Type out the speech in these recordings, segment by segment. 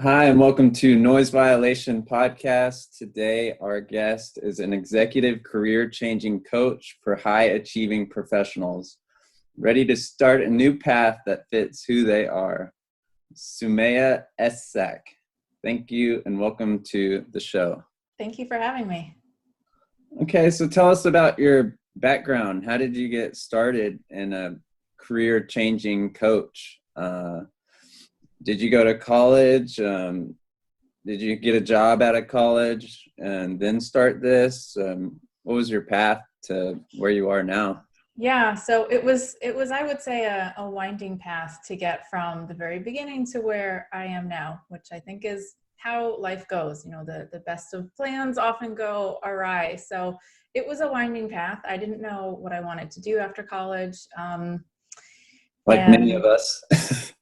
Hi, and welcome to Noise Violation Podcast. Today, our guest is an executive career-changing coach for high-achieving professionals, ready to start a new path that fits who they are. Sumayya Essack. Thank you, and welcome to the show. Thank you for having me. Okay, so tell us about your background. How did you get started in a career-changing coach? Did you go to college? Did you get a job out of college and then start this? What was your path to where you are now? Yeah, so it was I would say a winding path to get from the very beginning to where I am now, which I think is how life goes. You know, the best of plans often go awry. So it was a winding path. I didn't know what I wanted to do after college. Like many of us.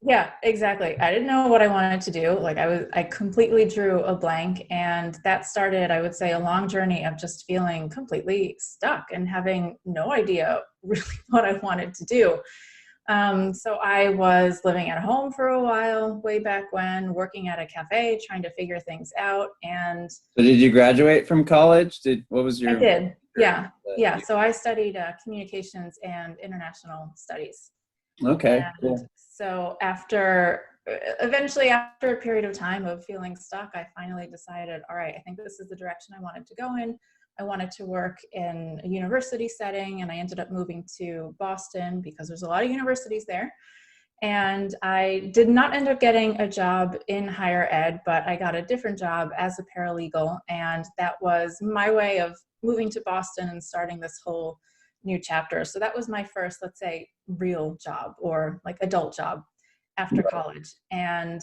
Yeah, exactly. I didn't know what I wanted to do. I completely drew a blank, and that started, I would say, a long journey of just feeling completely stuck and having no idea really what I wanted to do. So I was living at home for a while, way back when, working at a cafe, trying to figure things out. And So did you graduate from college? What was I your? did. Yeah. So I studied communications and international studies. Okay, And cool. so eventually after a period of time of feeling stuck, I finally decided, all right, I think this is the direction I wanted to go in. I wanted to work in a university setting, and I ended up moving to Boston because there's a lot of universities there. And I did not end up getting a job in higher ed, but I got a different job as a paralegal. And that was my way of moving to Boston and starting this whole new chapter. So that was my first, let's say, real job or like adult job after college. And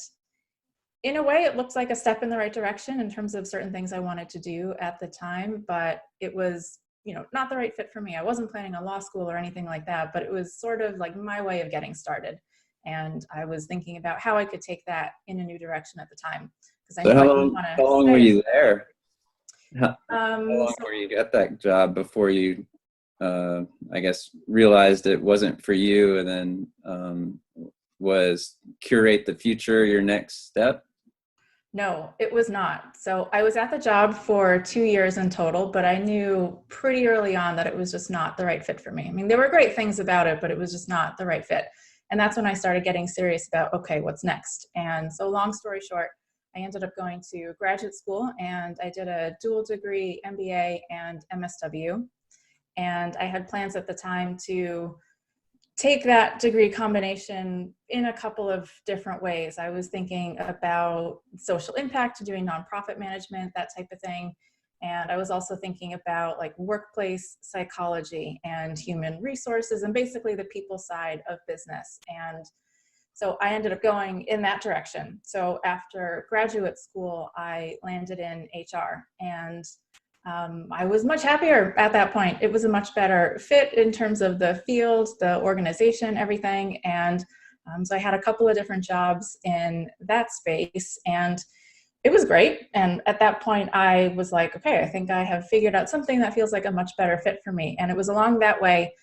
in a way, it looks like a step in the right direction in terms of certain things I wanted to do at the time, but it was, not the right fit for me. I wasn't planning on law school or anything like that, but it was sort of like my way of getting started. And I was thinking about how I could take that in a new direction at the time, because I So knew I didn't want how to long were stay. you there? How long So were you at that job before you, I guess, realized it wasn't for you, and then was Curate the Future your next step? No, it was not. So I was at the job for 2 years in total, but I knew pretty early on that it was just not the right fit for me. I mean, there were great things about it, but it was just not the right fit. And that's when I started getting serious about, okay, what's next? And so long story short, I ended up going to graduate school, and I did a dual degree MBA and MSW. And I had plans at the time to take that degree combination in a couple of different ways. I was thinking about social impact, doing nonprofit management, that type of thing. And I was also thinking about like workplace psychology and human resources and basically the people side of business. And so I ended up going in that direction. So after graduate school, I landed in HR, and I was much happier at that point. It was a much better fit in terms of the field, the organization, everything. And so I had a couple of different jobs in that space, and it was great. And at that point, I was like, okay, I think I have figured out something that feels like a much better fit for me. And it was along that way,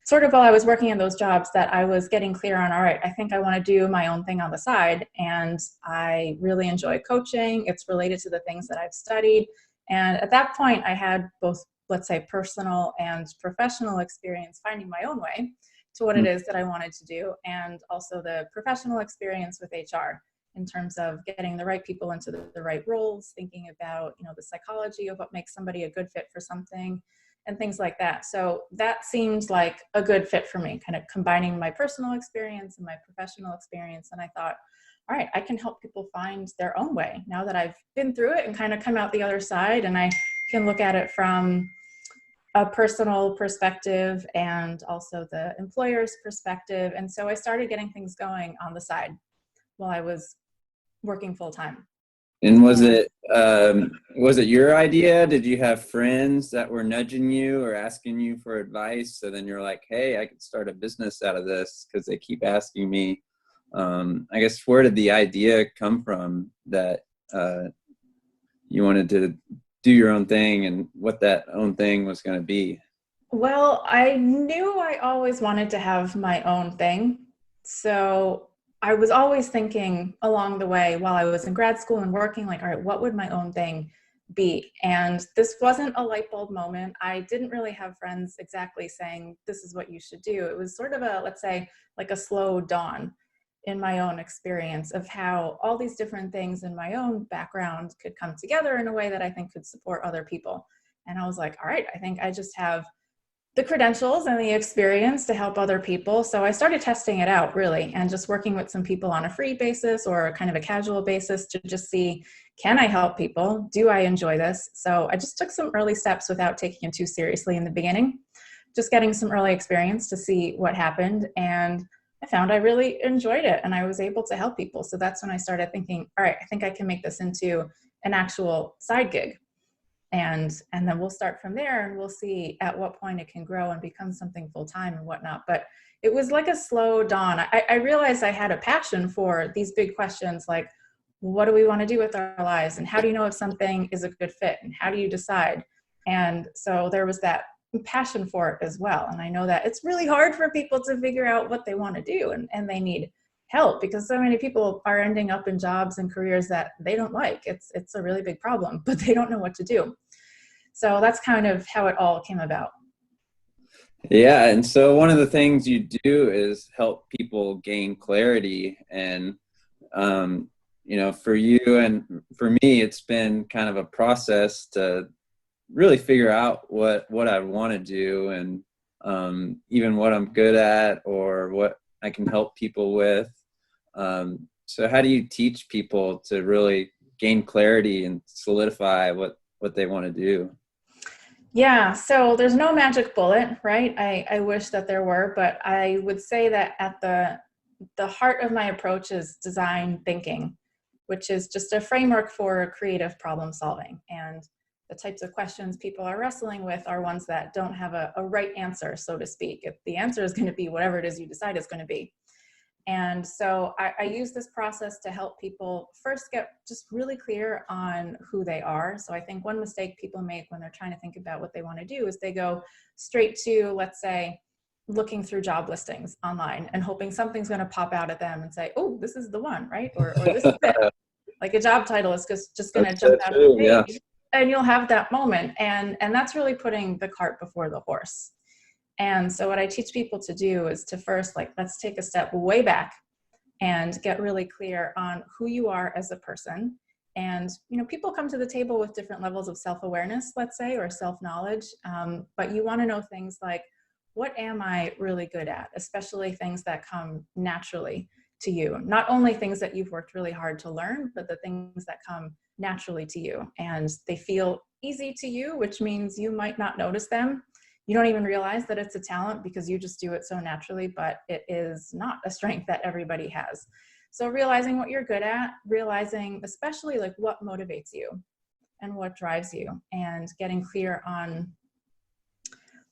sort of while I was working in those jobs, that I was getting clear on, all right, I think I want to do my own thing on the side. And I really enjoy coaching. It's related to the things that I've studied. And at that point, I had both, let's say, personal and professional experience finding my own way to what it is that I wanted to do, and also the professional experience with HR in terms of getting the right people into the right roles, thinking about, the psychology of what makes somebody a good fit for something, and things like that. So that seemed like a good fit for me, kind of combining my personal experience and my professional experience. And I thought, all right, I can help people find their own way now that I've been through it and kind of come out the other side, and I can look at it from a personal perspective and also the employer's perspective. And so I started getting things going on the side while I was working full time. And was it your idea? Did you have friends that were nudging you or asking you for advice? So then you're like, hey, I could start a business out of this because they keep asking me. I guess, where did the idea come from that you wanted to do your own thing, and what that own thing was going to be? Well, I knew I always wanted to have my own thing. So I was always thinking along the way while I was in grad school and working, like, all right, what would my own thing be? And this wasn't a light bulb moment. I didn't really have friends exactly saying, this is what you should do. It was sort of a, let's say, like a slow dawn in my own experience of how all these different things in my own background could come together in a way that I think could support other people. And I was like, all right, I think I just have the credentials and the experience to help other people. So I started testing it out really and just working with some people on a free basis or kind of a casual basis to just see, can I help people? Do I enjoy this? So I just took some early steps without taking it too seriously in the beginning, just getting some early experience to see what happened. And I found I really enjoyed it and I was able to help people. So that's when I started thinking, all right, I think I can make this into an actual side gig. And then we'll start from there and we'll see at what point it can grow and become something full-time and whatnot. But it was like a slow dawn. I realized I had a passion for these big questions like, what do we want to do with our lives? And how do you know if something is a good fit? And how do you decide? And so there was that passion for it as well. And I know that it's really hard for people to figure out what they want to do and they need help because so many people are ending up in jobs and careers that they don't like. It's a really big problem, but they don't know what to do. So that's kind of how it all came about. Yeah, and so one of the things you do is help people gain clarity, and for you and for me, it's been kind of a process to really figure out what I want to do, and even what I'm good at or what I can help people with. So how do you teach people to really gain clarity and solidify what they want to do? Yeah, so there's no magic bullet, right? I wish that there were, but I would say that at the heart of my approach is design thinking, which is just a framework for creative problem solving. And the types of questions people are wrestling with are ones that don't have a right answer, so to speak. If the answer is going to be whatever it is you decide it's going to be. And so I use this process to help people first get just really clear on who they are. So I think one mistake people make when they're trying to think about what they want to do is they go straight to, let's say, looking through job listings online and hoping something's going to pop out at them and say, oh, this is the one, right? Or this is it. Like a job title is just going to jump out of the Yeah. page and you'll have that moment. And that's really putting the cart before the horse. And so what I teach people to do is to first, like, let's take a step way back and get really clear on who you are as a person. And, people come to the table with different levels of self-awareness, let's say, or self-knowledge. But you want to know things like, what am I really good at? Especially things that come naturally to you. Not only things that you've worked really hard to learn, but the things that come naturally to you. And they feel easy to you, which means you might not notice them. You don't even realize that it's a talent because you just do it so naturally, but it is not a strength that everybody has. So realizing what you're good at, realizing especially like what motivates you and what drives you, and getting clear on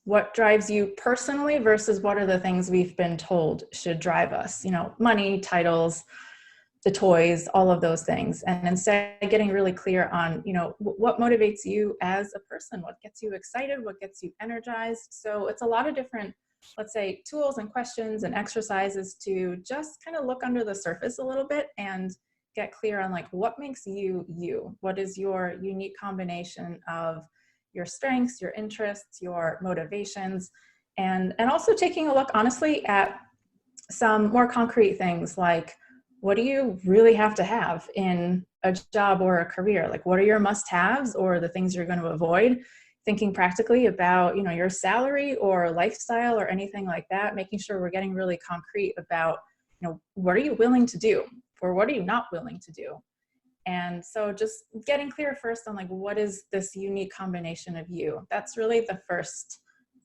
what drives you personally versus what are the things we've been told should drive us, money, titles, the toys, all of those things. And instead getting really clear on, what motivates you as a person, what gets you excited, what gets you energized. So it's a lot of different, let's say, tools and questions and exercises to just kind of look under the surface a little bit and get clear on like, what makes you you? What is your unique combination of your strengths, your interests, your motivations, and also taking a look honestly at some more concrete things like, what do you really have to have in a job or a career? Like, what are your must-haves or the things you're going to avoid? Thinking practically about, your salary or lifestyle or anything like that, making sure we're getting really concrete about, what are you willing to do or what are you not willing to do? And so just getting clear first on like, what is this unique combination of you? That's really the first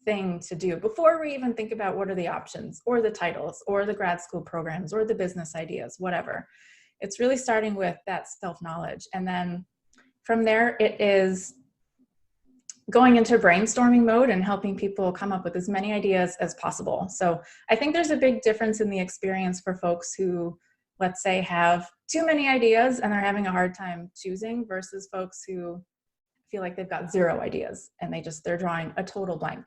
thing to do before we even think about what are the options or the titles or the grad school programs or the business ideas, whatever. It's really starting with that self-knowledge. And then from there, it is going into brainstorming mode and helping people come up with as many ideas as possible. So I think there's a big difference in the experience for folks who, let's say, have too many ideas and they're having a hard time choosing versus folks who feel like they've got zero ideas and they're drawing a total blank.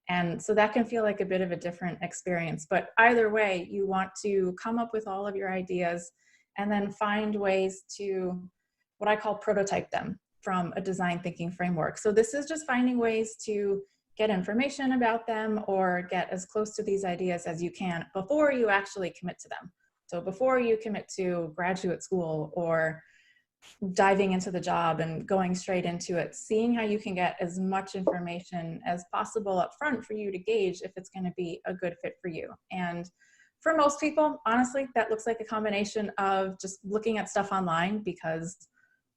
And so that can feel like a bit of a different experience. But either way, you want to come up with all of your ideas and then find ways to, what I call, prototype them from a design thinking framework. So this is just finding ways to get information about them or get as close to these ideas as you can before you actually commit to them. So before you commit to graduate school or diving into the job and going straight into it, seeing how you can get as much information as possible up front for you to gauge if it's going to be a good fit for you. And for most people, honestly, that looks like a combination of just looking at stuff online, because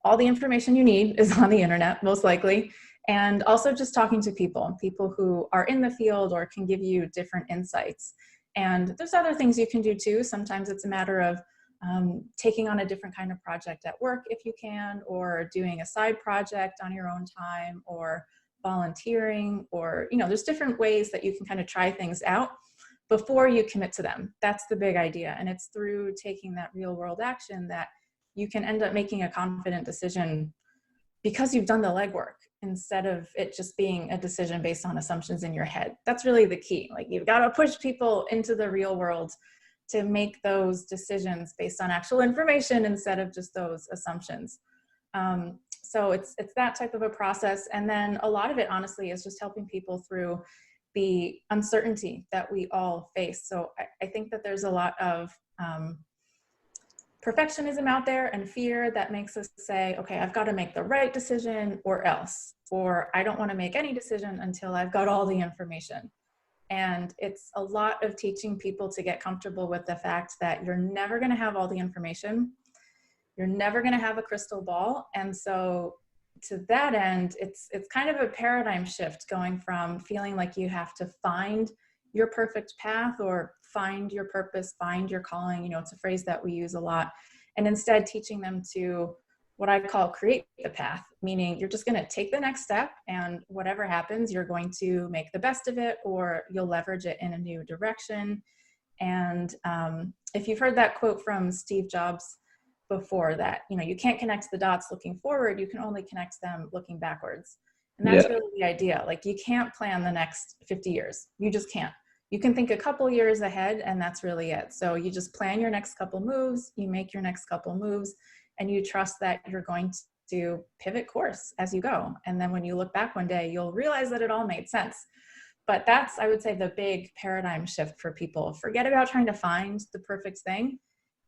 all the information you need is on the internet, most likely. And also just talking to people who are in the field or can give you different insights. And there's other things you can do too. Sometimes it's a matter of taking on a different kind of project at work if you can, or doing a side project on your own time, or volunteering, or, you know, there's different ways that you can kind of try things out before you commit to them. That's the big idea. And it's through taking that real world action that you can end up making a confident decision because you've done the legwork, instead of it just being a decision based on assumptions in your head. That's really the key. Like, you've got to push people into the real world to make those decisions based on actual information instead of just those assumptions. So it's that type of a process. And then a lot of it, honestly, is just helping people through the uncertainty that we all face. So I think that there's a lot of perfectionism out there and fear that makes us say, okay, I've got to make the right decision or else, or I don't want to make any decision until I've got all the information. And it's a lot of teaching people to get comfortable with the fact that you're never going to have all the information. You're never going to have a crystal ball. And so to that end, it's kind of a paradigm shift, going from feeling like you have to find your perfect path or find your purpose, find your calling. You know, it's a phrase that we use a lot. And instead teaching them to, what I call, create the path, meaning you're just going to take the next step, and whatever happens, you're going to make the best of it, or you'll leverage it in a new direction. And if you've heard that quote from Steve Jobs before, that, you know, you can't connect the dots looking forward, you can only connect them looking backwards. And that's really the idea. Like, you can't plan the next 50 years. You just can't. You can think a couple years ahead, and that's really it. So you just plan your next couple moves, you make your next couple moves, and you trust that you're going to pivot course as you go. And then when you look back one day, you'll realize that it all made sense. But that's, I would say, the big paradigm shift for people. Forget about trying to find the perfect thing,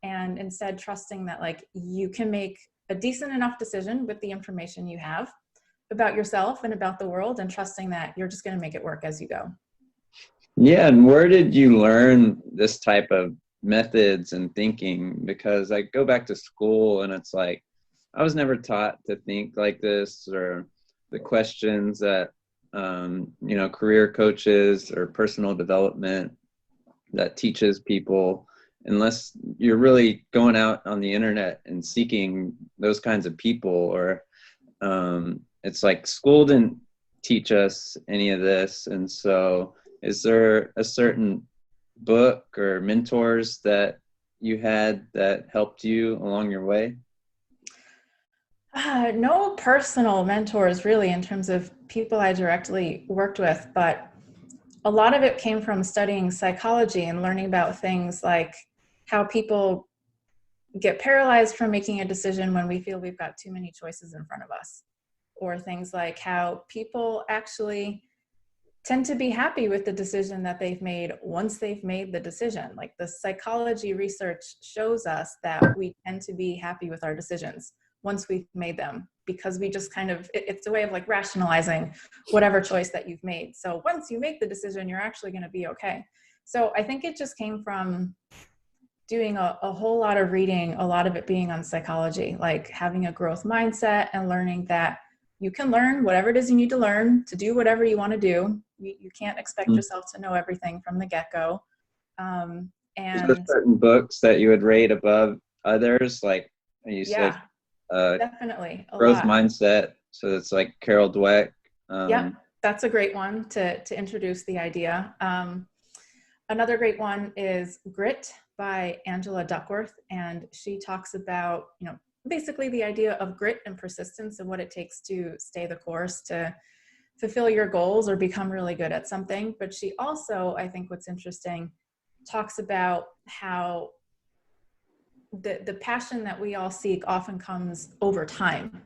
and instead trusting that, like, you can make a decent enough decision with the information you have about yourself and about the world, and trusting that you're just going to make it work as you go. Yeah, and where did you learn this type of methods and thinking? Because I go back to school and it's like, I was never taught to think like this, or the questions that, you know, career coaches or personal development that teaches people, unless you're really going out on the internet and seeking those kinds of people, or it's like school didn't teach us any of this. And so is there a certain book or mentors that you had that helped you along your way? No personal mentors really, in terms of people I directly worked with, but a lot of it came from studying psychology and learning about things like how people get paralyzed from making a decision when we feel we've got too many choices in front of us, or things like how people actually tend to be happy with the decision that they've made once they've made the decision. Like, the psychology research shows us that we tend to be happy with our decisions once we've made them, because we just kind of, it's a way of like rationalizing whatever choice that you've made. So once you make the decision, you're actually going to be okay. So I think it just came from doing a whole lot of reading, a lot of it being on psychology, like having a growth mindset and learning that you can learn whatever it is you need to learn to do whatever you want to do. You can't expect yourself to know everything from the get-go. Is there certain books that you would rate above others? Like you said, definitely a growth lot. mindset. So it's like Carol Dweck. Yep, that's a great one to introduce the idea. Another great one is Grit by Angela Duckworth, and she talks about, you know, basically the idea of grit and persistence and what it takes to stay the course, to fulfill your goals or become really good at something. But she also, I think what's interesting, talks about how the passion that we all seek often comes over time.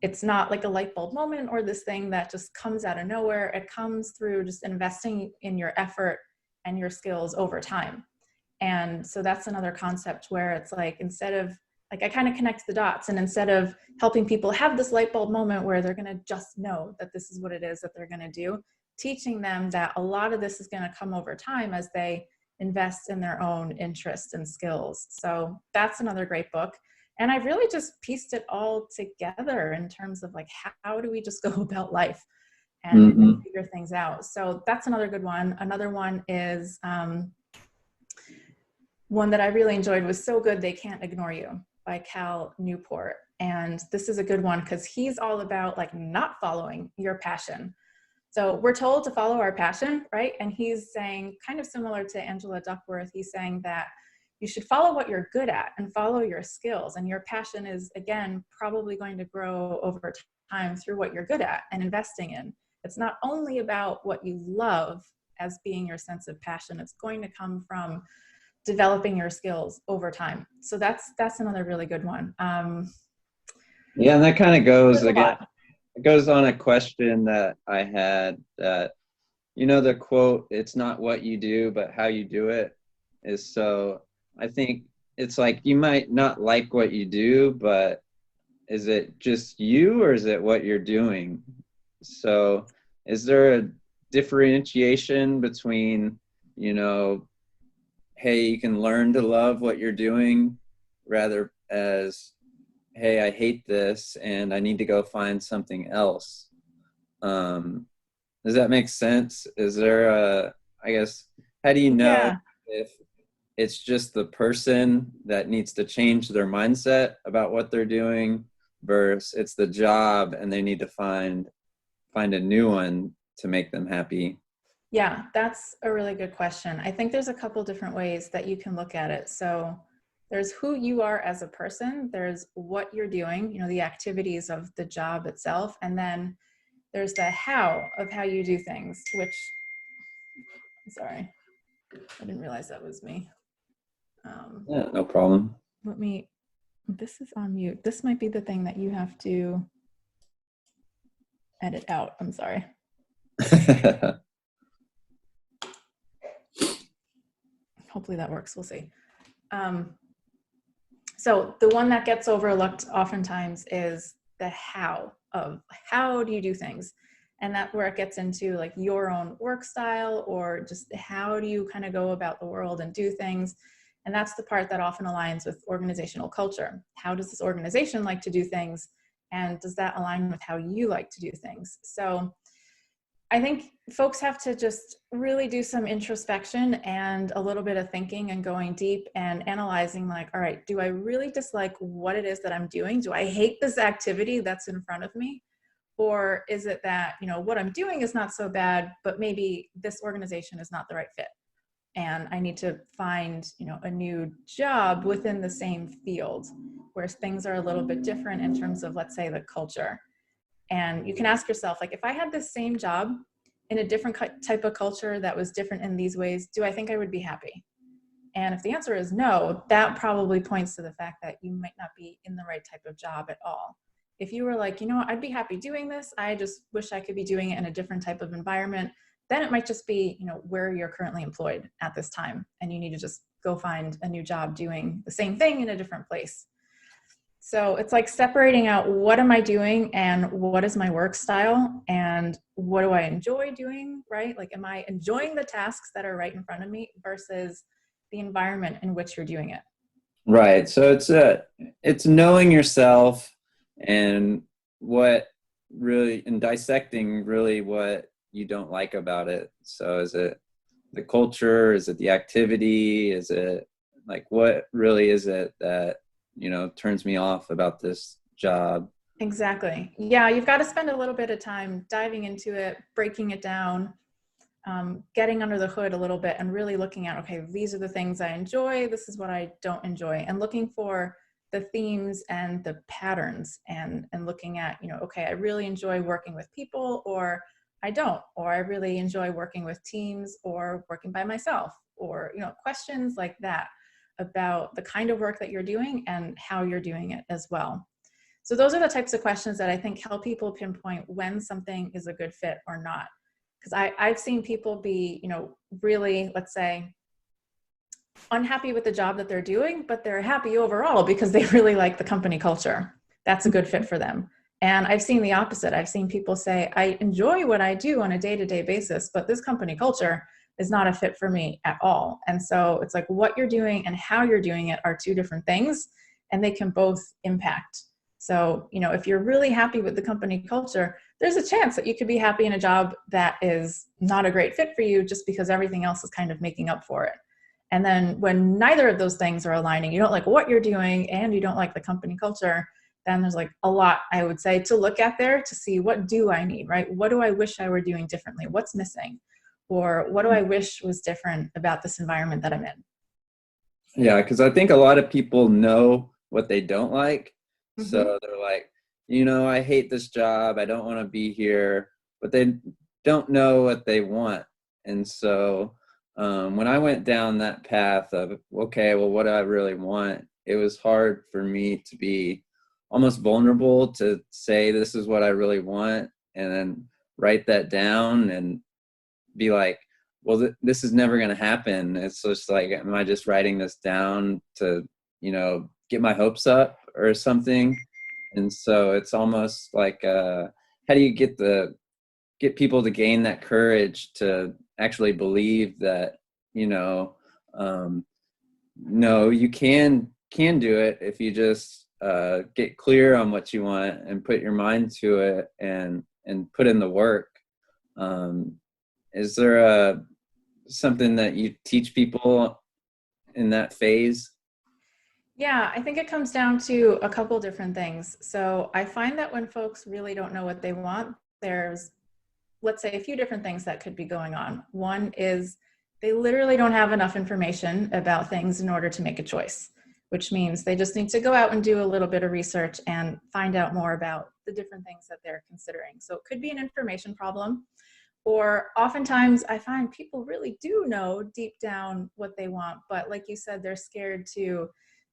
It's not like a light bulb moment or this thing that just comes out of nowhere. It comes through just investing in your effort and your skills over time. And so that's another concept where it's like, instead of like, I kind of connect the dots, and instead of helping people have this light bulb moment where they're going to just know that this is what it is that they're going to do, teaching them that a lot of this is going to come over time as they invest in their own interests and skills. So that's another great book. And I've really just pieced it all together in terms of like, how do we just go about life and figure things out? So that's another good one. Another one is one that I really enjoyed, was So Good They Can't Ignore You, by Cal Newport. And this is a good one because he's all about like not following your passion. So we're told to follow our passion, right? And he's saying, kind of similar to Angela Duckworth, he's saying that you should follow what you're good at and follow your skills. And your passion is, again, probably going to grow over time through what you're good at and investing in. It's not only about what you love as being your sense of passion. It's going to come from developing your skills over time. So that's another really good one. Yeah, and that kind of goes again. It goes on a question that I had, that, you know, the quote, "It's not what you do, but how you do it," is so, I think it's like, you might not like what you do, but is it just you, or is it what you're doing? So is there a differentiation between, you know, hey, you can learn to love what you're doing, rather as, hey, I hate this and I need to go find something else? Does that make sense? Is there a, I guess, how do you know if it's just the person that needs to change their mindset about what they're doing versus it's the job and they need to find a new one to make them happy? Yeah, that's a really good question. I think there's a couple different ways that you can look at it. So there's who you are as a person, there's what you're doing, you know, the activities of the job itself, and then there's the how of how you do things, which, sorry, I didn't realize that was me. Yeah, no problem. This is on mute. This might be the thing that you have to edit out. I'm sorry. Hopefully that works. We'll see. So the one that gets overlooked oftentimes is the how of how do you do things? And that's where it gets into like your own work style, or just how do you kind of go about the world and do things. And that's the part that often aligns with organizational culture. How does this organization like to do things? And does that align with how you like to do things? So I think folks have to just really do some introspection and a little bit of thinking and going deep and analyzing, like, all right, do I really dislike what it is that I'm doing? Do I hate this activity that's in front of me? Or is it that, you know, what I'm doing is not so bad, but maybe this organization is not the right fit, and I need to find, you know, a new job within the same field where things are a little bit different in terms of, let's say, the culture. And you can ask yourself, like, if I had the same job in a different type of culture that was different in these ways, do I think I would be happy? And if the answer is no, that probably points to the fact that you might not be in the right type of job at all. If you were like, you know, I'd be happy doing this, I just wish I could be doing it in a different type of environment, then it might just be, you know, where you're currently employed at this time, and you need to just go find a new job doing the same thing in a different place. So it's like separating out, what am I doing and what is my work style and what do I enjoy doing, right? Like, am I enjoying the tasks that are right in front of me versus the environment in which you're doing it? Right. So it's knowing yourself and what really, and dissecting really what you don't like about it. So is it the culture? Is it the activity? Is it like, what really is it that, you know, turns me off about this job? Exactly. Yeah, you've got to spend a little bit of time diving into it, breaking it down, getting under the hood a little bit and really looking at, okay, these are the things I enjoy, this is what I don't enjoy, and looking for the themes and the patterns, and looking at, you know, okay, I really enjoy working with people, or I don't, or I really enjoy working with teams or working by myself, or, you know, questions like that about the kind of work that you're doing and how you're doing it as well. So those are the types of questions that I think help people pinpoint when something is a good fit or not. Because I've seen people be, you know, really, let's say, unhappy with the job that they're doing, but they're happy overall because they really like the company culture. That's a good fit for them. And I've seen the opposite. I've seen people say, I enjoy what I do on a day-to-day basis, but this company culture is not a fit for me at all. And so it's like what you're doing and how you're doing it are two different things, and they can both impact. So, you know, if you're really happy with the company culture, there's a chance that you could be happy in a job that is not a great fit for you just because everything else is kind of making up for it. And then when neither of those things are aligning, you don't like what you're doing and you don't like the company culture, then there's like a lot, I would say, to look at there to see what do I need, right? What do I wish I were doing differently? What's missing? Or what do I wish was different about this environment that I'm in? Yeah, because I think a lot of people know what they don't like. Mm-hmm. So they're like, you know, I hate this job. I don't want to be here. But they don't know what they want. And so when I went down that path of, okay, well, what do I really want? It was hard for me to be almost vulnerable to say, this is what I really want, and then write that down and be like, well, this is never going to happen. It's just like, am I just writing this down to, you know, get my hopes up or something? And so it's almost like, how do you get people to gain that courage to actually believe that, you know, no, you can do it if you just get clear on what you want and put your mind to it and put in the work. Is there something that you teach people in that phase? Yeah, I think it comes down to a couple different things. So I find that when folks really don't know what they want, there's, let's say, a few different things that could be going on. One is they literally don't have enough information about things in order to make a choice, which means they just need to go out and do a little bit of research and find out more about the different things that they're considering. So it could be an information problem, or oftentimes I find people really do know deep down what they want, but like you said, they're scared to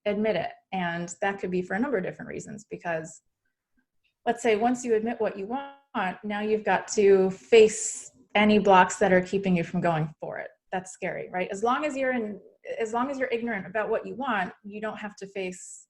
admit it. And that could be for a number of different reasons, because let's say once you admit what you want, now you've got to face any blocks that are keeping you from going for it. That's scary, right? As long as you're ignorant about what you want, you don't have to face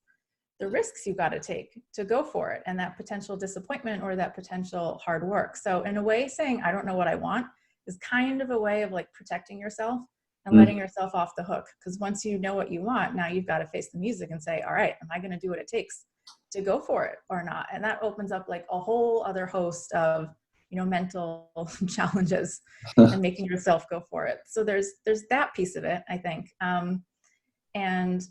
the risks you got to take to go for it, and that potential disappointment or that potential hard work. So in a way, saying I don't know what I want is kind of a way of like protecting yourself and letting yourself off the hook, because once you know what you want, now you've got to face the music and say, all right, am I going to do what it takes to go for it or not? And that opens up like a whole other host of, you know, mental challenges and making yourself go for it. So there's that piece of it, I think. And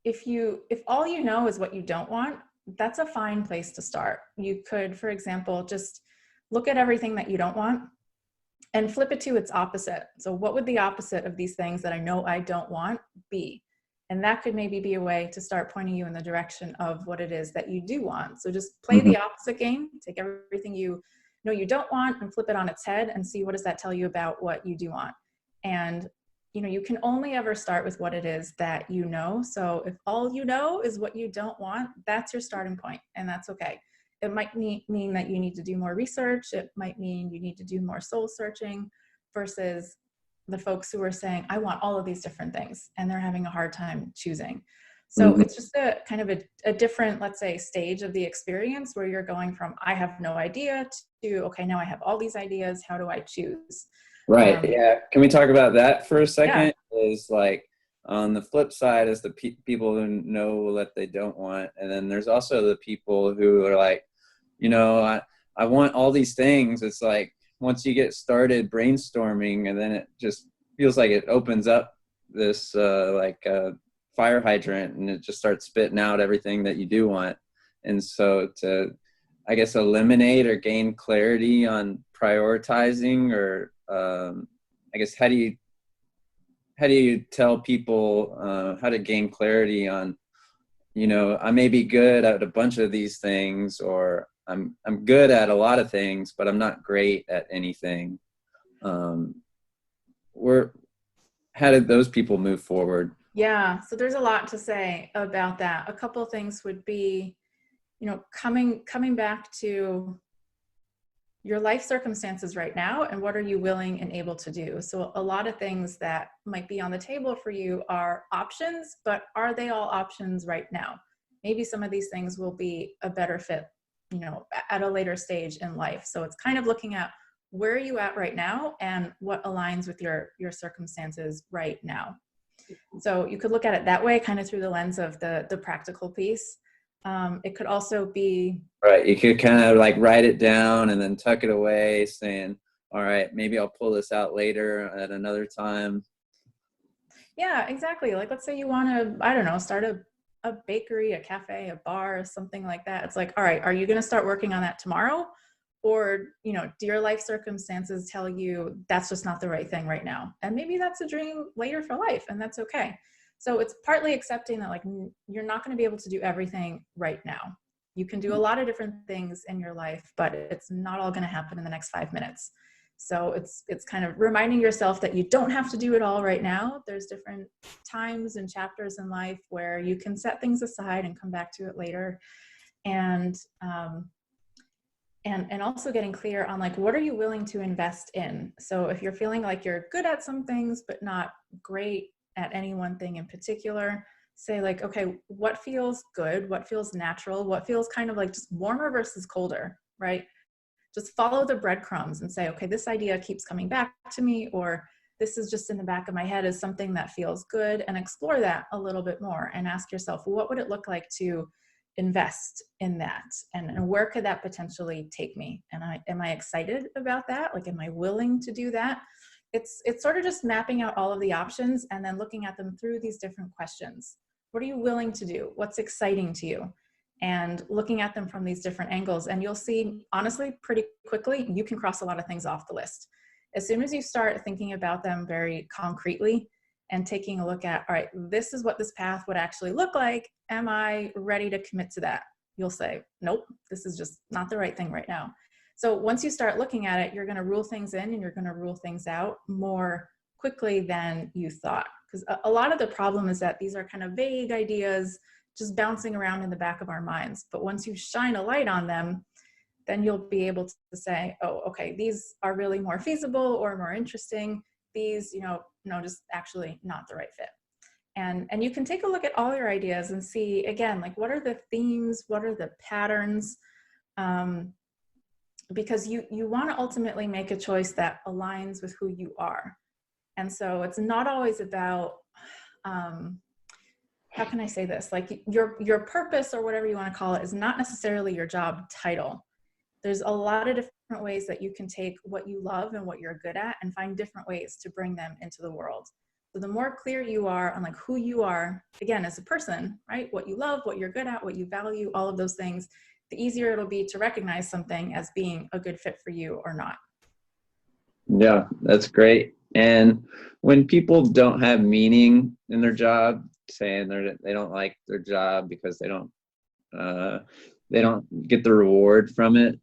if all you know is what you don't want, that's a fine place to start. You could, for example, just look at everything that you don't want and flip it to its opposite. So what would the opposite of these things that I know I don't want be? And that could maybe be a way to start pointing you in the direction of what it is that you do want. So just play the opposite game, take everything you know you don't want and flip it on its head and see what does that tell you about what you do want. And you know, you can only ever start with what it is that you know. So if all you know is what you don't want, that's your starting point, and that's okay. It might mean that you need to do more research. It might mean you need to do more soul searching versus the folks who are saying, I want all of these different things, and they're having a hard time choosing. So it's just a kind of a different, let's say, stage of the experience where you're going from, I have no idea to, okay, now I have all these ideas. How do I choose? Right. Yeah. Can we talk about that for a second? Yeah. Is like on the flip side is the people who know what they don't want. And then there's also the people who are like, you know, I want all these things. It's like once you get started brainstorming, and then it just feels like it opens up this fire hydrant, and it just starts spitting out everything that you do want. And so to, I guess, eliminate or gain clarity on prioritizing, or I guess, how do you tell people how to gain clarity on, you know, I may be good at a bunch of these things, or I'm good at a lot of things, but I'm not great at anything. Um, where how did those people move forward? Yeah, so there's a lot to say about that. A couple of things would be, coming back to your life circumstances right now and what are you willing and able to do. So a lot of things that might be on the table for you are options, but are they all options right now? Maybe some of these things will be a better fit, at a later stage in life. So it's kind of looking at where are you at right now and what aligns with your circumstances right now. So you could look at it that way, kind of through the lens of the practical piece. It could also be, Right. You could kind of like write it down and then tuck it away saying, all right, maybe I'll pull this out later at another time. yeah, exactly. Like, let's say you want to, I don't know, start a bakery, a cafe, a bar, something like that. It's like, all right, are you going to start working on that tomorrow? Or, do your life circumstances tell you that's just not the right thing right now? And maybe that's a dream later for life, and that's okay. So it's partly accepting that, like, you're not going to be able to do everything right now. You can do a lot of different things in your life, but it's not all going to happen in the next 5 minutes. So it's kind of reminding yourself that you don't have to do it all right now. There's different times and chapters in life where you can set things aside and come back to it later. And and also getting clear on, like, what are you willing to invest in? So if you're feeling like you're good at some things but not great at any one thing in particular, say, like, okay, what feels good, what feels natural, what feels kind of like just warmer versus colder, right? Just follow the breadcrumbs and say, okay, this idea keeps coming back to me, or this is just in the back of my head as something that feels good, and explore that a little bit more and ask yourself, what would it look like to invest in that? And where could that potentially take me? And am I excited about that? Like, am I willing to do that? It's sort of just mapping out all of the options and then looking at them through these different questions. What are you willing to do? What's exciting to you? And looking at them from these different angles. And you'll see, honestly, pretty quickly, you can cross a lot of things off the list. As soon as you start thinking about them very concretely and taking a look at, all right, this is what this path would actually look like. Am I ready to commit to that? You'll say, nope, this is just not the right thing right now. So once you start looking at it, you're going to rule things in and you're going to rule things out more quickly than you thought. Because a lot of the problem is that these are kind of vague ideas just bouncing around in the back of our minds. But once you shine a light on them, then you'll be able to say, oh, okay, these are really more feasible or more interesting. These, just actually not the right fit. And you can take a look at all your ideas and see, again, like, what are the themes? What are the patterns? Because you want to ultimately make a choice that aligns with who you are. And so it's not always about, how can I say this? Like, your purpose, or whatever you want to call it, is not necessarily your job title. There's a lot of different ways that you can take what you love and what you're good at and find different ways to bring them into the world. So the more clear you are on, like, who you are, again, as a person, right? What you love, what you're good at, what you value, all of those things, the easier it'll be to recognize something as being a good fit for you or not. Yeah, that's great. And when people don't have meaning in their job, saying they don't like their job because they don't get the reward from it,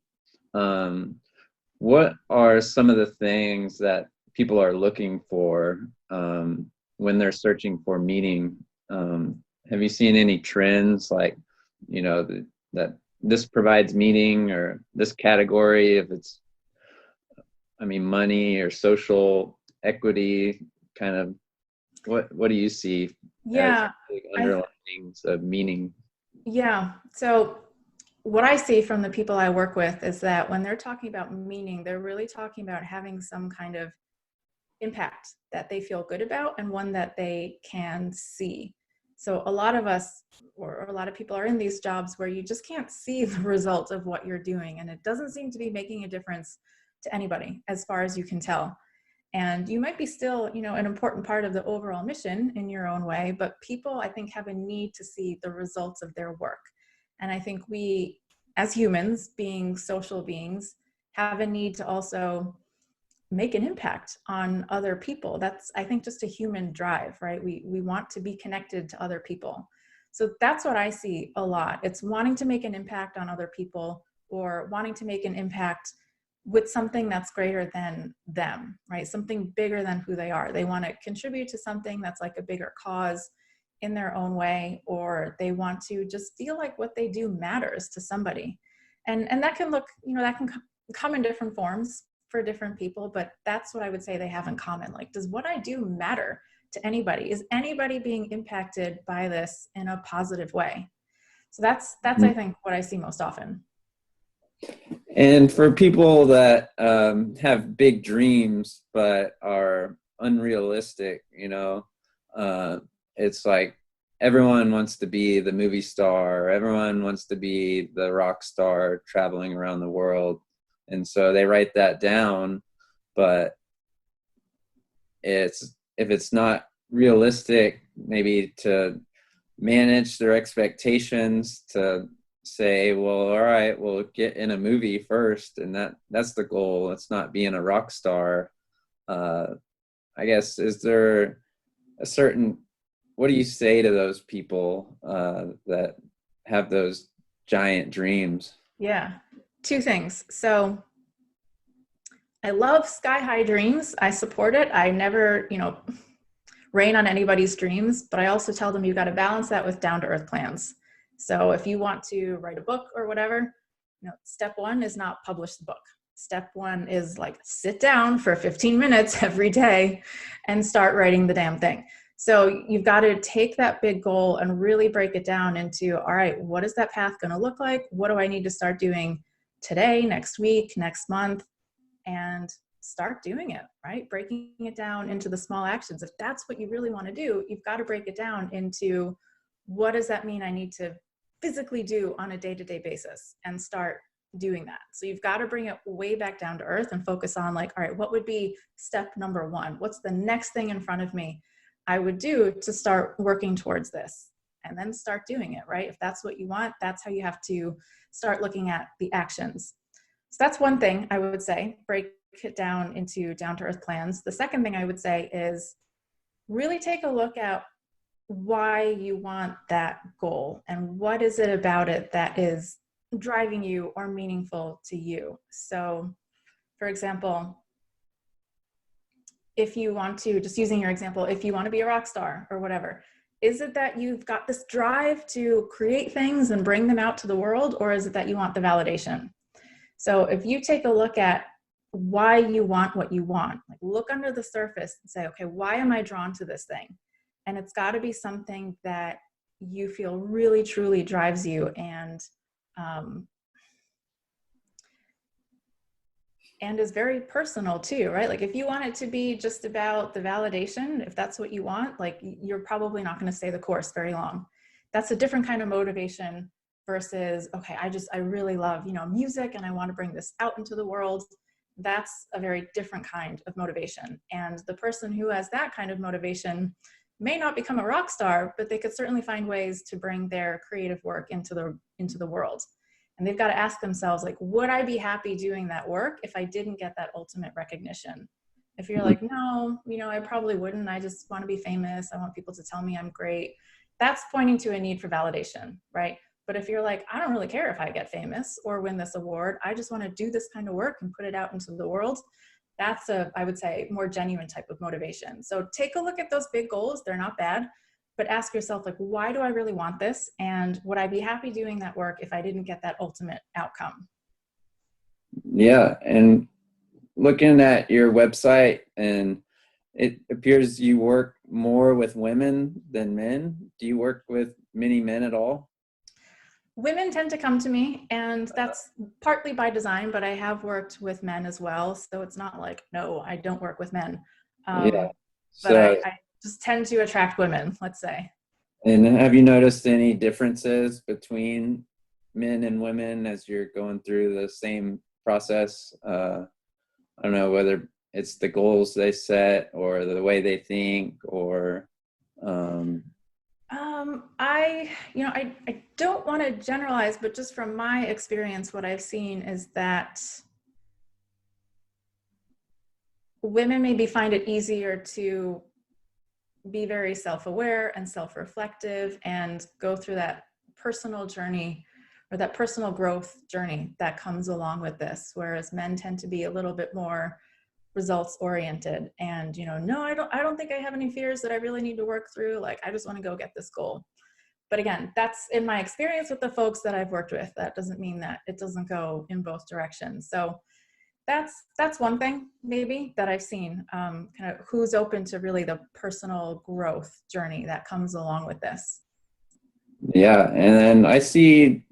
what are some of the things that people are looking for when they're searching for meaning? Have you seen any trends, like, that this provides meaning, or this category, if it's, money or social equity, kind of, what do you see as Yeah, big underlyings of meaning? yeah. So what I see from the people I work with is that when they're talking about meaning, they're really talking about having some kind of impact that they feel good about and one that they can see. So a lot of us, or a lot of people, are in these jobs where you just can't see the result of what you're doing, and it doesn't seem to be making a difference to anybody as far as you can tell. And you might be still, an important part of the overall mission in your own way, but people, I think, have a need to see the results of their work. And I think we, as humans, being social beings, have a need to also make an impact on other people. That's, I think, just a human drive, right? We want to be connected to other people. So that's what I see a lot. It's wanting to make an impact on other people, or wanting to make an impact with something that's greater than them, right? Something bigger than who they are. They want to contribute to something that's like a bigger cause in their own way, or they want to just feel like what they do matters to somebody. And that can look, that can come in different forms for different people, but that's what I would say they have in common. Like, does what I do matter to anybody? Is anybody being impacted by this in a positive way? So that's I think what I see most often. And for people that have big dreams but are unrealistic, it's like everyone wants to be the movie star, everyone wants to be the rock star traveling around the world. And so they write that down, but if it's not realistic, maybe to manage their expectations, to say, well, all right, we'll get in a movie first, and that's the goal. It's not being a rock star. I guess, is there a certain, what do you say to those people that have those giant dreams? Yeah, two things. So I love sky high dreams. I support it. I never, rain on anybody's dreams, but I also tell them you got to balance that with down to earth plans. So if you want to write a book or whatever, step one is not publish the book. Step one is like sit down for 15 minutes every day and start writing the damn thing. So you've got to take that big goal and really break it down into, all right, what is that path going to look like? What do I need to start doing today, next week, next month? And start doing it, right? Breaking it down into the small actions. If that's what you really want to do, you've got to break it down into what does that mean I need to physically do on a day-to-day basis, and start doing that. So you've got to bring it way back down to earth and focus on like, all right, what would be step number one? What's the next thing in front of me I would do to start working towards this? And then start doing it, right? If that's what you want, that's how you have to start looking at the actions. So that's one thing I would say, break it down into down-to-earth plans. The second thing I would say is really take a look at why you want that goal and what is it about it that is driving you or meaningful to you. So for example, if you want to, just using your example, if you want to be a rock star or whatever, is it that you've got this drive to create things and bring them out to the world, or is it that you want the validation? So if you take a look at why you want what you want, like look under the surface and say, okay, why am I drawn to this thing? And it's got to be something that you feel really, truly drives you and is very personal too, right? Like if you want it to be just about the validation, if that's what you want, like you're probably not going to stay the course very long. That's a different kind of motivation versus, okay, I really love, music and I want to bring this out into the world. That's a very different kind of motivation. And the person who has that kind of motivation may not become a rock star, but they could certainly find ways to bring their creative work into the world. And they've got to ask themselves, like, would I be happy doing that work if I didn't get that ultimate recognition? If you're like, no, I probably wouldn't. I just want to be famous. I want people to tell me I'm great. That's pointing to a need for validation, right? But if you're like, I don't really care if I get famous or win this award, I just want to do this kind of work and put it out into the world, that's I would say, more genuine type of motivation. So take a look at those big goals. They're not bad, but ask yourself, like, why do I really want this? And would I be happy doing that work if I didn't get that ultimate outcome? Yeah. And looking at your website, and it appears you work more with women than men. Do you work with many men at all? Women tend to come to me, and that's partly by design, but I have worked with men as well. So it's not like, no, I don't work with men. Yeah. But So, I just tend to attract women, let's say. and have you noticed any differences between men and women as you're going through the same process? I don't know whether it's the goals they set or the way they think, or I don't want to generalize, but just from my experience, what I've seen is that women maybe find it easier to be very self-aware and self-reflective and go through that personal journey or that personal growth journey that comes along with this, whereas men tend to be a little bit more results oriented and, no, I don't think I have any fears that I really need to work through. Like, I just want to go get this goal. But again, that's in my experience with the folks that I've worked with. That doesn't mean that it doesn't go in both directions. So that's one thing maybe that I've seen, kind of who's open to really the personal growth journey that comes along with this. Yeah, and then I see,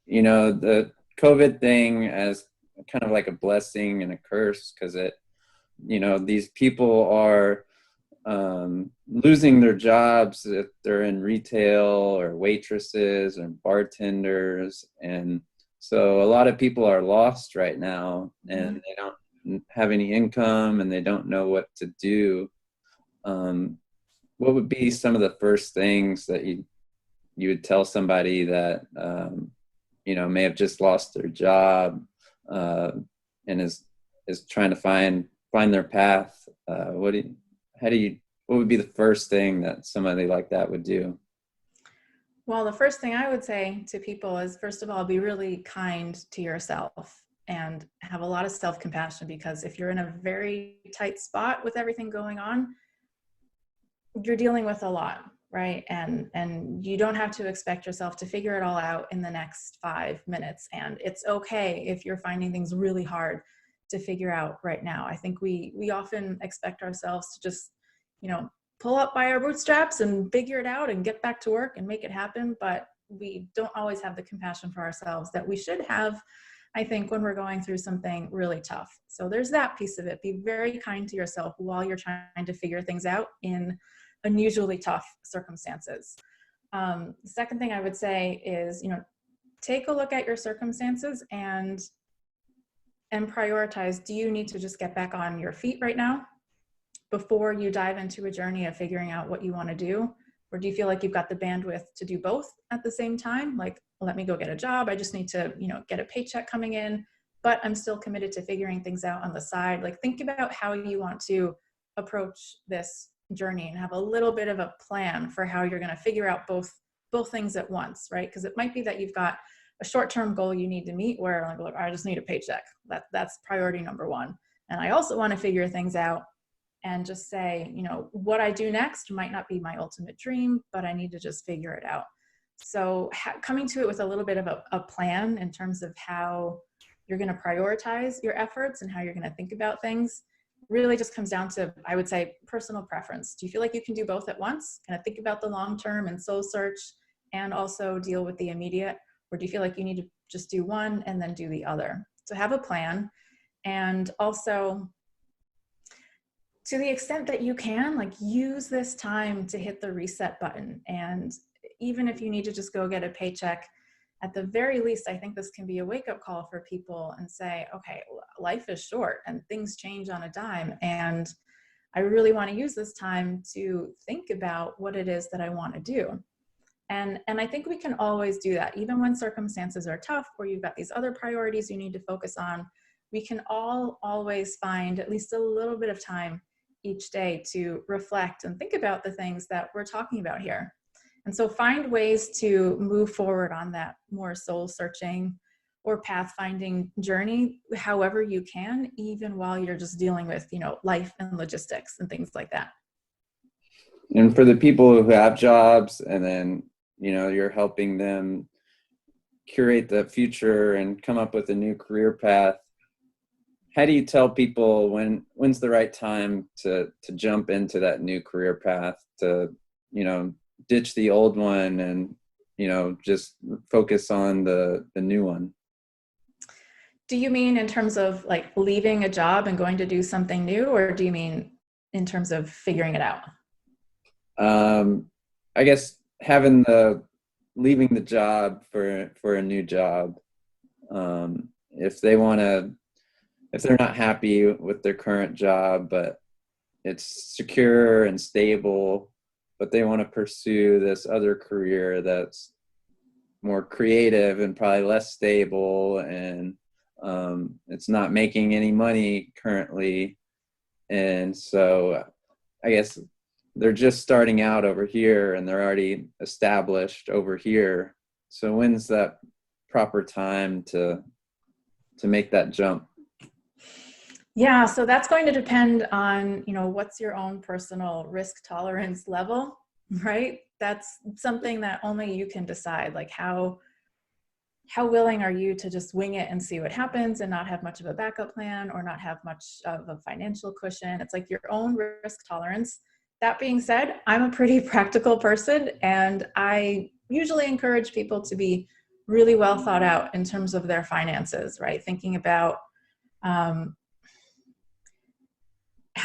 the COVID thing as kind of like a blessing and a curse, because these people are losing their jobs if they're in retail or waitresses and bartenders. And so a lot of people are lost right now, and they don't have any income and they don't know what to do. What would be some of the first things that you would tell somebody that may have just lost their job and is trying to find their path? What would be the first thing that somebody like that would do? Well, the first thing I would say to people is, first of all, be really kind to yourself and have a lot of self-compassion, because if you're in a very tight spot with everything going on, you're dealing with a lot, right? And you don't have to expect yourself to figure it all out in the next 5 minutes. And it's okay if you're finding things really hard to figure out right now. I think we often expect ourselves to just, pull up by our bootstraps and figure it out and get back to work and make it happen. But we don't always have the compassion for ourselves that we should have, I think, when we're going through something really tough. So there's that piece of it. Be very kind to yourself while you're trying to figure things out in unusually tough circumstances. The second thing I would say is, take a look at your circumstances and prioritize. Do you need to just get back on your feet right now before you dive into a journey of figuring out what you want to do? Or do you feel like you've got the bandwidth to do both at the same time? Like, let me go get a job. I just need to, get a paycheck coming in, but I'm still committed to figuring things out on the side. Like, think about how you want to approach this journey and have a little bit of a plan for how you're going to figure out both things at once, right? Because it might be that you've got a short-term goal you need to meet where, like, look, I just need a paycheck. That's priority number one. And I also want to figure things out, and just say, what I do next might not be my ultimate dream, but I need to just figure it out. So coming to it with a little bit of a plan in terms of how you're going to prioritize your efforts and how you're going to think about things really just comes down to, I would say, personal preference. Do you feel like you can do both at once? Kind of think about the long term and soul search and also deal with the immediate? Or do you feel like you need to just do one and then do the other? So have a plan. And also, to the extent that you can, like, use this time to hit the reset button. And even if you need to just go get a paycheck, at the very least, I think this can be a wake-up call for people and say, okay, life is short and things change on a dime. And I really want to use this time to think about what it is that I want to do. And I think we can always do that, even when circumstances are tough or you've got these other priorities you need to focus on. We can always find at least a little bit of time each day to reflect and think about the things that we're talking about here. And so find ways to move forward on that more soul searching or path finding journey, however you can, even while you're just dealing with, life and logistics and things like that. And for the people who have jobs and then, you're helping them curate the future and come up with a new career path, how do you tell people when's the right time to jump into that new career path, to, ditch the old one and, just focus on the new one? Do you mean in terms of like leaving a job and going to do something new, or do you mean in terms of figuring it out? I guess leaving the job for a new job. If they're not happy with their current job, but it's secure and stable, but they want to pursue this other career that's more creative and probably less stable, and it's not making any money currently. And so I guess they're just starting out over here and they're already established over here. So when's that proper time to make that jump? Yeah, so that's going to depend on, what's your own personal risk tolerance level, right? That's something that only you can decide, like how willing are you to just wing it and see what happens and not have much of a backup plan or not have much of a financial cushion. It's like your own risk tolerance. That being said, I'm a pretty practical person, and I usually encourage people to be really well thought out in terms of their finances, right? Thinking about how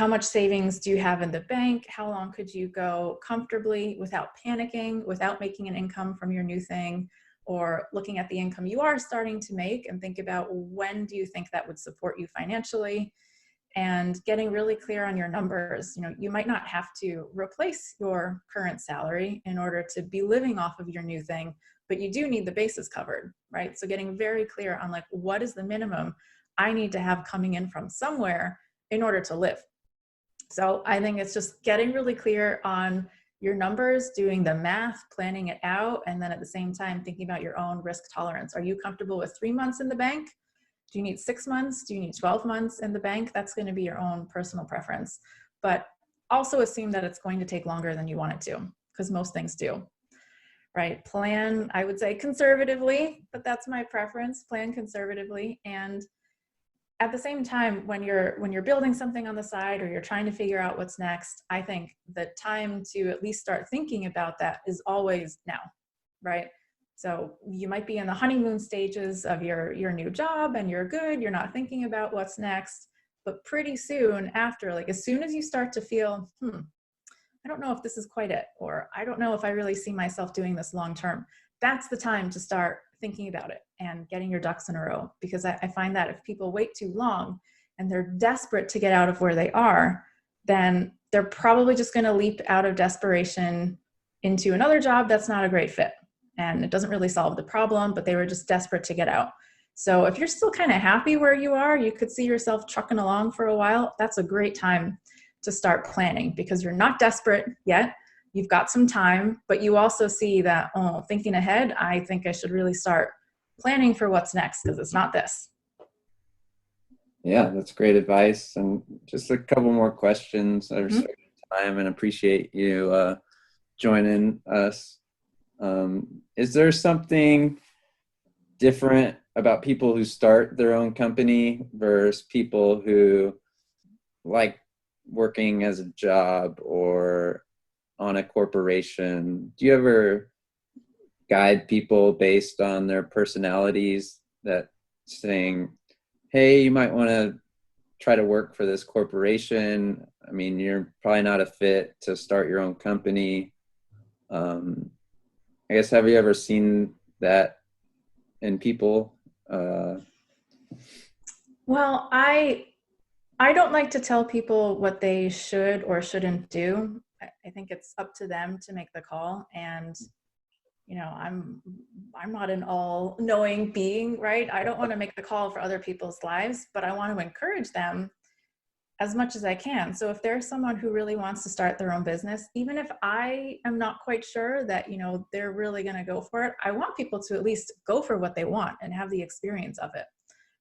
much savings do you have in the bank? How long could you go comfortably without panicking, without making an income from your new thing, or looking at the income you are starting to make and think about when do you think that would support you financially, and getting really clear on your numbers. You might not have to replace your current salary in order to be living off of your new thing, but you do need the bases covered, right? So getting very clear on like, what is the minimum I need to have coming in from somewhere in order to live? So I think it's just getting really clear on your numbers, doing the math, planning it out, and then at the same time thinking about your own risk tolerance. Are you comfortable with 3 months in the bank? Do you need 6 months? Do you need 12 months in the bank? That's going to be your own personal preference. But also assume that it's going to take longer than you want it to, because most things do, right? Plan, I would say conservatively, but that's my preference. Plan conservatively. And at the same time, when you're building something on the side or you're trying to figure out what's next, I think the time to at least start thinking about that is always now, right? So you might be in the honeymoon stages of your new job and you're good, you're not thinking about what's next, but pretty soon after, like as soon as you start to feel, I don't know if this is quite it, or I don't know if I really see myself doing this long term, that's the time to start thinking about it and getting your ducks in a row. Because I find that if people wait too long and they're desperate to get out of where they are, then they're probably just going to leap out of desperation into another job that's not a great fit. And it doesn't really solve the problem, but they were just desperate to get out. So if you're still kind of happy where you are, you could see yourself trucking along for a while, that's a great time to start planning, because you're not desperate yet. You've got some time, but you also see that, thinking ahead, I think I should really start planning for what's next, because it's not this. Yeah, that's great advice. And just a couple more questions. I respect your time and appreciate you joining us. Is there something different about people who start their own company versus people who like working as a job or on a corporation? Do you ever guide people based on their personalities, that saying, hey, you might want to try to work for this corporation? I mean, you're probably not a fit to start your own company. I guess, have you ever seen that in people? Well, I don't like to tell people what they should or shouldn't do. I think it's up to them to make the call. And I'm not an all-knowing being, right? I don't want to make the call for other people's lives, but I want to encourage them as much as I can. So if there's someone who really wants to start their own business, even if I am not quite sure that, they're really going to go for it, I want people to at least go for what they want and have the experience of it,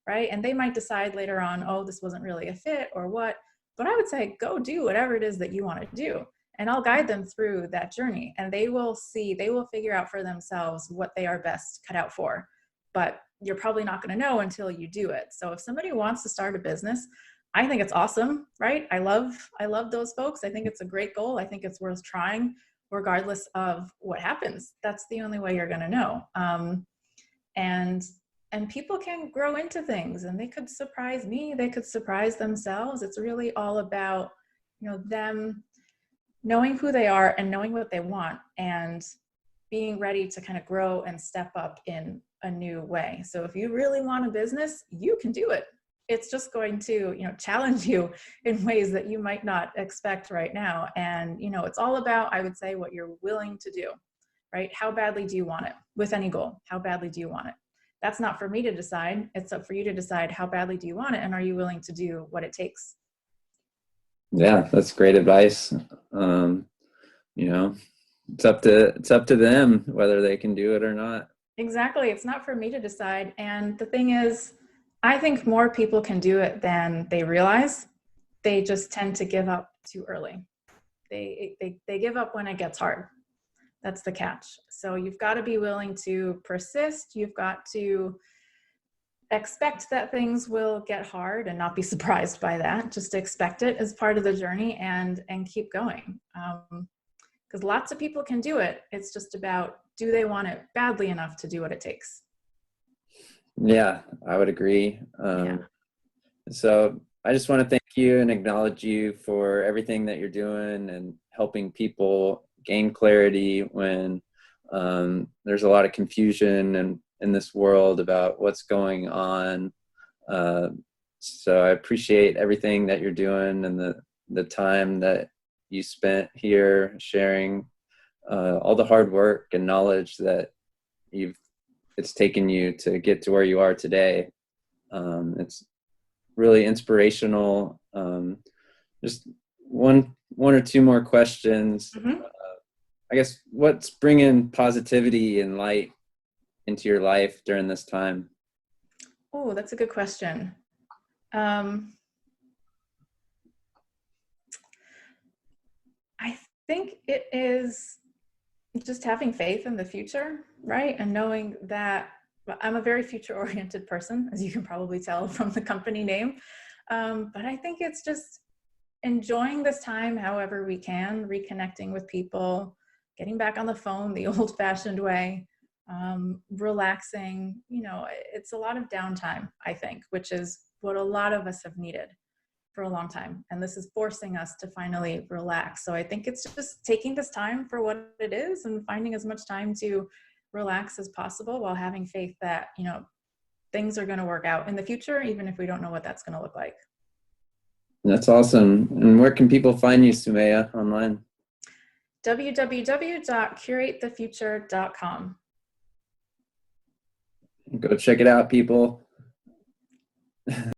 right? And they might decide later on, oh, this wasn't really a fit or what, but I would say, go do whatever it is that you want to do. And I'll guide them through that journey, and they will figure out for themselves what they are best cut out for. But you're probably not going to know until you do it. So if somebody wants to start a business, I think it's awesome, right? I love those folks. I think it's a great goal. I think it's worth trying regardless of what happens. That's the only way you're going to know. And people can grow into things, and they could surprise me. They could surprise themselves. It's really all about, them knowing who they are and knowing what they want and being ready to kind of grow and step up in a new way. So if you really want a business, you can do it. It's just going to, challenge you in ways that you might not expect right now. And, it's all about, I would say, what you're willing to do, right? How badly do you want it with any goal? How badly do you want it? That's not for me to decide. It's up for you to decide how badly do you want it, and are you willing to do what it takes? Yeah, that's great advice. It's up to them whether they can do it or not. Exactly. It's not for me to decide. And the thing is, I think more people can do it than they realize. They just tend to give up too early. They give up when it gets hard. That's the catch. So you've got to be willing to persist. You've got to expect that things will get hard and not be surprised by that. Just expect it as part of the journey and keep going. Because lots of people can do it. It's just about, do they want it badly enough to do what it takes? Yeah, I would agree. Yeah. So I just want to thank you and acknowledge you for everything that you're doing and helping people gain clarity when there's a lot of confusion in this world about what's going on. So I appreciate everything that you're doing and the time that you spent here sharing all the hard work and knowledge that it's taken you to get to where you are today. It's really inspirational. Just one or two more questions. Mm-hmm. I guess what's bringing positivity and light into your life during this time? Oh, that's a good question. I think it is just having faith in the future, right? And knowing that I'm a very future oriented person, as you can probably tell from the company name. But I think it's just enjoying this time however we can, reconnecting with people, getting back on the phone the old fashioned way, relaxing. It's a lot of downtime, I think, which is what a lot of us have needed for a long time. And this is forcing us to finally relax. So I think it's just taking this time for what it is and finding as much time to relax as possible while having faith that, things are going to work out in the future, even if we don't know what that's going to look like. That's awesome. And where can people find you, Sumayya, online? www.curatethefuture.com. Go check it out, people.